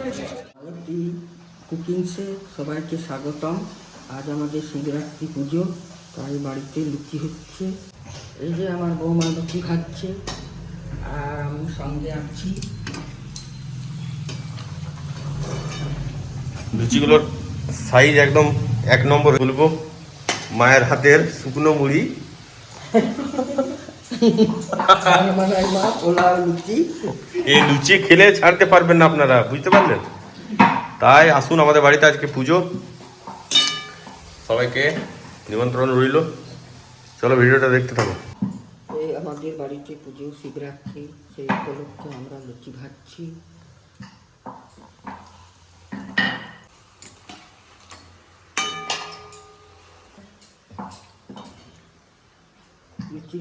আরতি কুকিংসে সবাইকে স্বাগতম। আজ আমাদের শিবরাত্রি পুজো, তাই বাড়িতে লুচি হচ্ছে। এই যে আমার বৌমা লুচি খাচ্ছে আর আমি সঙ্গে আছি। লুচিগুলোর সাইজ একদম এক নম্বর বলবো, মায়ের হাতের শুকনো মুড়ি। এই লুচি খেলে ছাড়তে পারবেন না আপনারা, বুঝতে পারলেন? তাই আসুন আমাদের বাড়িতে, আজকে পুজো, সবাইকে নিমন্ত্রণ রইল। চলো ভিডিওটা দেখতে থাকো। এই আমাদের বাড়িতে পুজো শিবরাত্রি, সেই উপলক্ষে আমরা লুচি খাচ্ছি। লুচি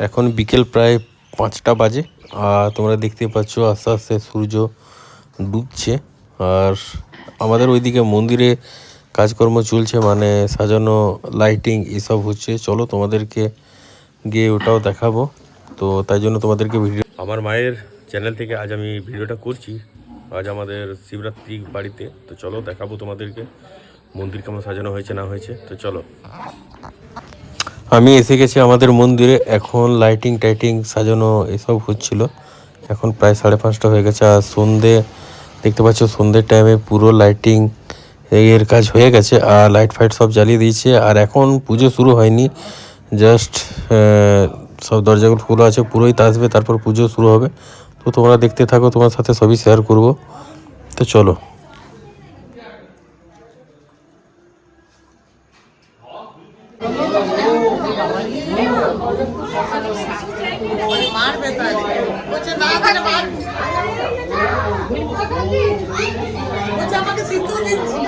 এখন বিকেল প্রায় 5টা বাজে, আর তোমরা দেখতে পাচ্ছ আস্তে আস্তে সূর্য ডুবছে। আর আমাদের ওইদিকে মন্দিরে কাজকর্ম চলছে, মানে সাজানো, লাইটিং এসব হচ্ছে। চলো তোমাদেরকে গিয়ে ওটাও দেখাবো। তো তাই জন্য তোমাদেরকে ভিডিও, আমার মায়ের চ্যানেল থেকে আজ আমি ভিডিওটা করছি। আজ আমাদের শিবরাত্রি বাড়িতে, তো চলো দেখাবো তোমাদেরকে মন্দির কেমন সাজানো হয়েছে না হয়েছে। তো চলো, আমি এসে গেছি আমাদের মন্দিরে। এখন লাইটিং টাইটিং সাজানো এসব হচ্ছিল। এখন প্রায় 5:30 হয়ে গেছে। আর সন্ধে দেখতে পাচ্ছ, সন্ধ্যের টাইমে পুরো লাইটিং এর কাজ হয়ে গেছে, আর লাইট ফাইট সব জ্বালিয়ে দিয়েছে। আর এখন পুজো শুরু হয়নি, জাস্ট সব দরজাগুলো খোলা আছে, পুরোহিত আসবে, তারপর পুজো শুরু হবে। তো তোমরা দেখতে থাকো, তোমার সাথে সবই শেয়ার করব। তো চলো। আমাকে সিদ্ধ দিচ্ছি।